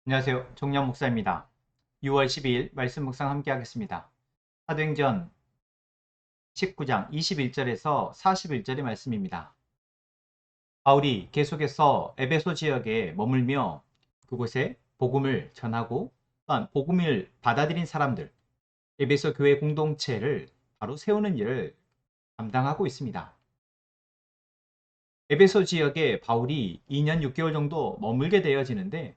안녕하세요. 정녕 목사입니다. 6월 12일 말씀 묵상 함께 하겠습니다. 사도행전 19장 21절에서 41절의 말씀입니다. 바울이 계속해서 에베소 지역에 머물며 그곳에 복음을 전하고 또한 복음을 받아들인 사람들, 에베소 교회 공동체를 바로 세우는 일을 담당하고 있습니다. 에베소 지역에 바울이 2년 6개월 정도 머물게 되어지는데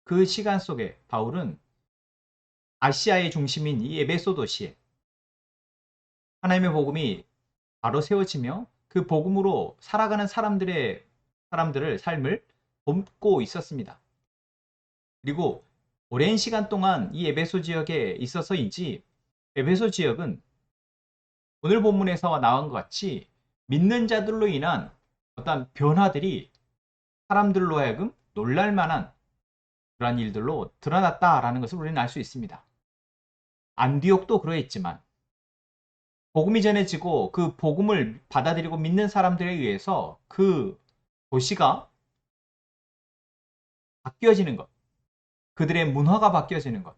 그 시간 속에 바울은 아시아의 중심인 이 에베소 도시에 하나님의 복음이 바로 세워지며 그 복음으로 살아가는 사람들의 삶을 돕고 있었습니다. 그리고 오랜 시간 동안 이 에베소 지역에 있어서인지 에베소 지역은 오늘 본문에서 나온 것 같이 믿는 자들로 인한 어떤 변화들이 사람들로 하여금 놀랄만한 그러한 일들로 드러났다라는 것을 우리는 알 수 있습니다. 안디옥도 그러했지만 복음이 전해지고 그 복음을 받아들이고 믿는 사람들에 의해서 그 도시가 바뀌어지는 것, 그들의 문화가 바뀌어지는 것.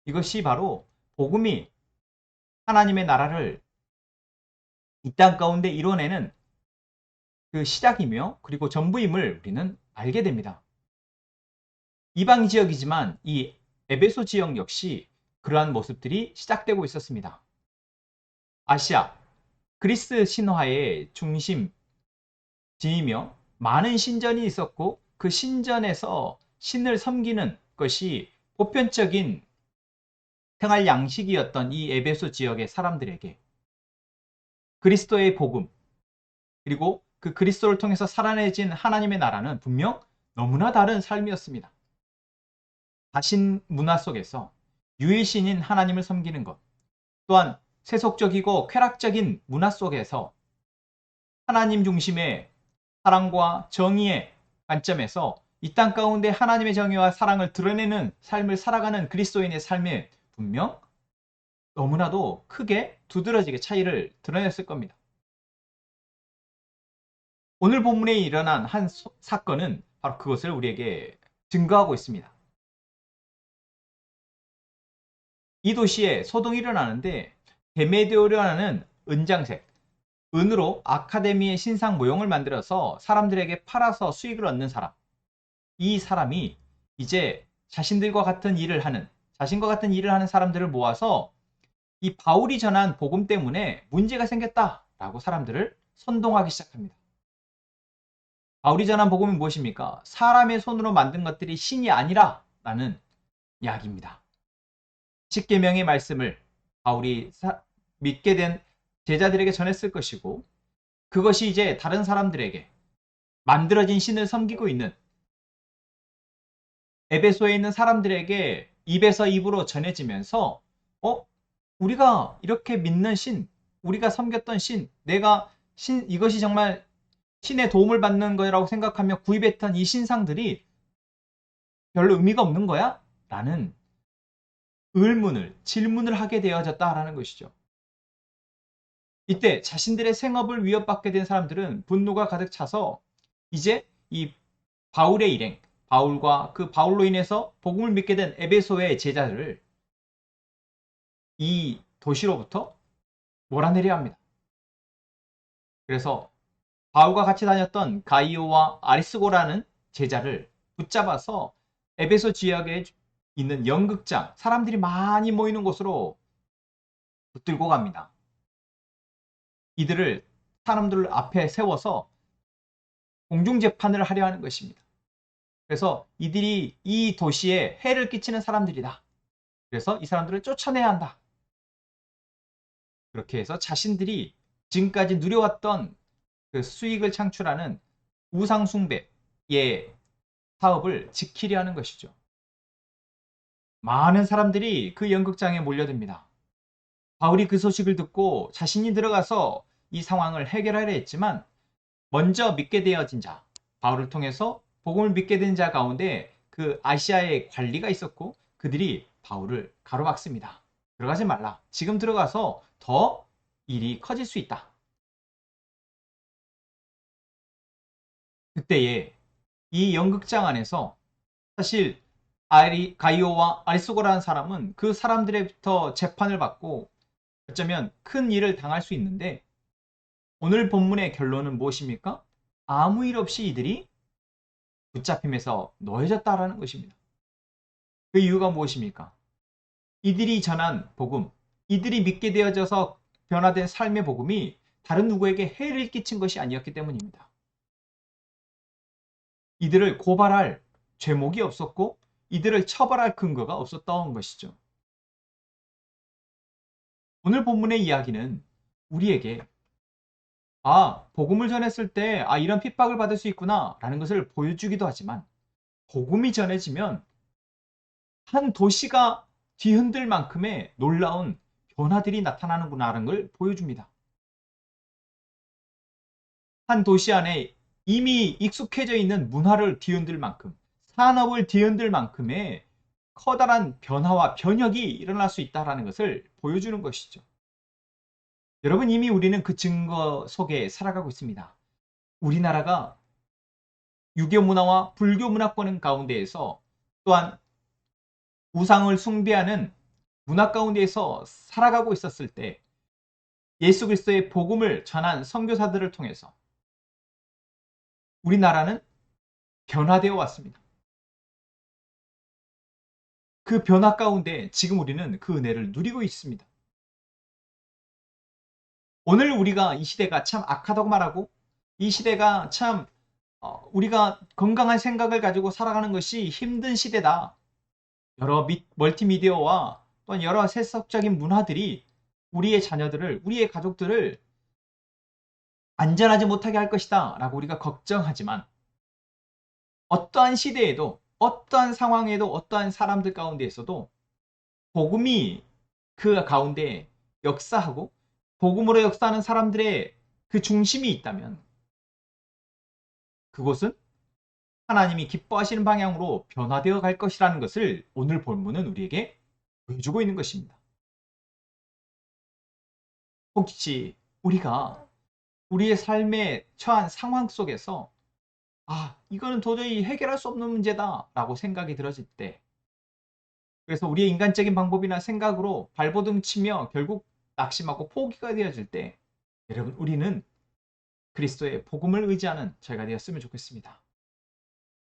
이것이 바로 복음이 하나님의 나라를 이 땅 가운데 이뤄내는 그 시작이며 그리고 전부임을 우리는 알게 됩니다. 이방 지역이지만 이 에베소 지역 역시 그러한 모습들이 시작되고 있었습니다. 아시아, 그리스 신화의 중심지이며 많은 신전이 있었고 그 신전에서 신을 섬기는 것이 보편적인 생활 양식이었던 이 에베소 지역의 사람들에게 그리스도의 복음, 그리고 그 그리스도를 통해서 살아내진 하나님의 나라는 분명 너무나 다른 삶이었습니다. 자신 문화 속에서 유일신인 하나님을 섬기는 것, 또한 세속적이고 쾌락적인 문화 속에서 하나님 중심의 사랑과 정의의 관점에서 이 땅 가운데 하나님의 정의와 사랑을 드러내는 삶을 살아가는 그리스도인의 삶에 분명 너무나도 크게 두드러지게 차이를 드러냈을 겁니다. 오늘 본문에 일어난 한 사건은 바로 그것을 우리에게 증거하고 있습니다. 이 도시에 소동이 일어나는데 데메데오라는 은장색, 은으로 아카데미의 신상 모형을 만들어서 사람들에게 팔아서 수익을 얻는 사람. 이 사람이 이제 자신과 같은 일을 하는 사람들을 모아서 이 바울이 전한 복음 때문에 문제가 생겼다라고 사람들을 선동하기 시작합니다. 바울이 전한 복음이 무엇입니까? 사람의 손으로 만든 것들이 신이 아니라라는 이야기입니다. 십계명의 말씀을 바울이 믿게 된 제자들에게 전했을 것이고 그것이 이제 다른 사람들에게 만들어진 신을 섬기고 있는 에베소에 있는 사람들에게 입에서 입으로 전해지면서 우리가 이렇게 믿는 신, 우리가 섬겼던 신, 내가 이것이 정말 신의 도움을 받는 거라고 생각하며 구입했던 이 신상들이 별로 의미가 없는 거야? 라는 질문을 하게 되어졌다라는 것이죠. 이때 자신들의 생업을 위협받게 된 사람들은 분노가 가득 차서 이제 이 바울의 일행, 바울과 그 바울로 인해서 복음을 믿게 된 에베소의 제자들을 이 도시로부터 몰아내려 합니다. 그래서 바울과 같이 다녔던 가이오와 아리스고라는 제자를 붙잡아서 에베소 지역에 있는 연극장, 사람들이 많이 모이는 곳으로 붙들고 갑니다. 이들을 사람들 앞에 세워서 공중재판을 하려 하는 것입니다. 그래서 이들이 이 도시에 해를 끼치는 사람들이다. 그래서 이 사람들을 쫓아내야 한다. 그렇게 해서 자신들이 지금까지 누려왔던 그 수익을 창출하는 우상숭배의 사업을 지키려 하는 것이죠. 많은 사람들이 그 연극장에 몰려듭니다. 바울이 그 소식을 듣고 자신이 들어가서 이 상황을 해결하려 했지만 먼저 믿게 되어진 자, 바울을 통해서 복음을 믿게 된 자 가운데 그 아시아의 관리가 있었고 그들이 바울을 가로막습니다. 들어가지 말라. 지금 들어가서 더 일이 커질 수 있다. 그때에 이 연극장 안에서 사실 가이오와 아리스고라는 사람은 그 사람들로부터 재판을 받고 어쩌면 큰 일을 당할 수 있는데 오늘 본문의 결론은 무엇입니까? 아무 일 없이 이들이 붙잡힘에서 놓여졌다라는 것입니다. 그 이유가 무엇입니까? 이들이 전한 복음, 이들이 믿게 되어져서 변화된 삶의 복음이 다른 누구에게 해를 끼친 것이 아니었기 때문입니다. 이들을 고발할 죄목이 없었고 이들을 처벌할 근거가 없었던 것이죠. 오늘 본문의 이야기는 우리에게 복음을 전했을 때 이런 핍박을 받을 수 있구나 라는 것을 보여주기도 하지만 복음이 전해지면 한 도시가 뒤흔들 만큼의 놀라운 변화들이 나타나는구나라는 걸 보여줍니다. 한 도시 안에 이미 익숙해져 있는 문화를 뒤흔들 만큼, 산업을 뒤흔들 만큼의 커다란 변화와 변혁이 일어날 수 있다는 것을 보여주는 것이죠. 여러분, 이미 우리는 그 증거 속에 살아가고 있습니다. 우리나라가 유교 문화와 불교 문화권 가운데에서 또한 우상을 숭배하는 문화 가운데에서 살아가고 있었을 때 예수 그리스도의 복음을 전한 선교사들을 통해서 우리나라는 변화되어 왔습니다. 그 변화 가운데 지금 우리는 그 은혜를 누리고 있습니다. 오늘 우리가 이 시대가 참 악하다고 말하고 이 시대가 참 우리가 건강한 생각을 가지고 살아가는 것이 힘든 시대다. 여러 멀티미디어와 또한 여러 세속적인 문화들이 우리의 자녀들을, 우리의 가족들을 안전하지 못하게 할 것이다 라고 우리가 걱정하지만 어떠한 시대에도 어떠한 상황에도 어떠한 사람들 가운데에서도 복음이 그 가운데 역사하고 복음으로 역사하는 사람들의 그 중심이 있다면 그곳은 하나님이 기뻐하시는 방향으로 변화되어 갈 것이라는 것을 오늘 본문은 우리에게 보여주고 있는 것입니다. 혹시 우리가 우리의 삶에 처한 상황 속에서 이거는 도저히 해결할 수 없는 문제다 라고 생각이 들어질 때 그래서 우리의 인간적인 방법이나 생각으로 발버둥 치며 결국 낙심하고 포기가 되어질 때 여러분 우리는 그리스도의 복음을 의지하는 저희가 되었으면 좋겠습니다.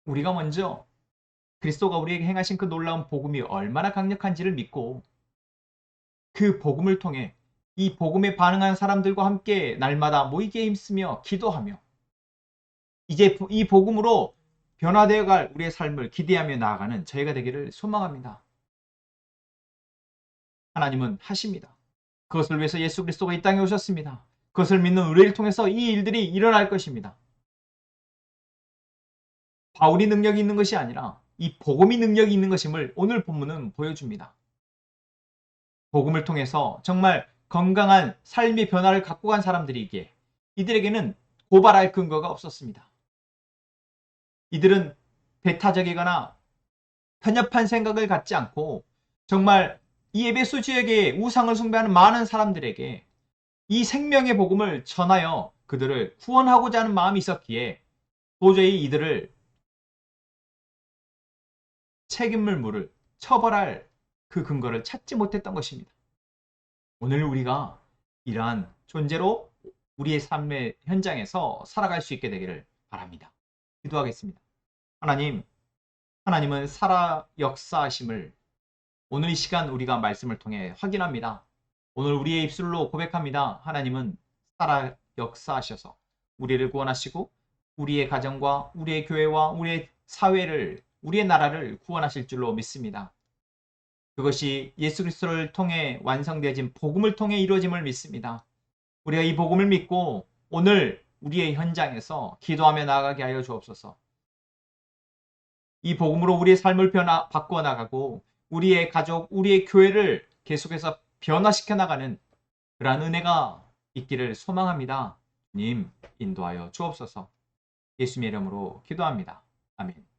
우리가 먼저 그리스도가 우리에게 행하신 그 놀라운 복음이 얼마나 강력한지를 믿고 그 복음을 통해 이 복음에 반응한 사람들과 함께 날마다 모이게 힘쓰며 기도하며 이제 이 복음으로 변화되어 갈 우리의 삶을 기대하며 나아가는 저희가 되기를 소망합니다. 하나님은 하십니다. 그것을 위해서 예수 그리스도가 이 땅에 오셨습니다. 그것을 믿는 우리를 통해서 이 일들이 일어날 것입니다. 바울이 능력이 있는 것이 아니라 이 복음이 능력이 있는 것임을 오늘 본문은 보여줍니다. 복음을 통해서 정말 건강한 삶의 변화를 갖고 간 사람들이기에 이들에게는 고발할 근거가 없었습니다. 이들은 배타적이거나 편협한 생각을 갖지 않고 정말 이 에베소 지역의 우상을 숭배하는 많은 사람들에게 이 생명의 복음을 전하여 그들을 구원하고자 하는 마음이 있었기에 도저히 이들을 책임을 물을 처벌할 그 근거를 찾지 못했던 것입니다. 오늘 우리가 이러한 존재로 우리의 삶의 현장에서 살아갈 수 있게 되기를 바랍니다. 기도하겠습니다. 하나님은 살아 역사하심을 오늘 이 시간 우리가 말씀을 통해 확인합니다. 오늘 우리의 입술로 고백합니다. 하나님은 살아 역사하셔서 우리를 구원하시고 우리의 가정과 우리의 교회와 우리의 사회를 우리의 나라를 구원하실 줄로 믿습니다. 그것이 예수 그리스도를 통해 완성되어진 복음을 통해 이루어짐을 믿습니다. 우리가 이 복음을 믿고 오늘 우리의 현장에서 기도하며 나아가게 하여 주옵소서. 이 복음으로 우리의 삶을 바꾸어 나가고 우리의 가족, 우리의 교회를 계속해서 변화시켜 나가는 그러한 은혜가 있기를 소망합니다. 주님 인도하여 주옵소서. 예수님의 이름으로 기도합니다. 아멘.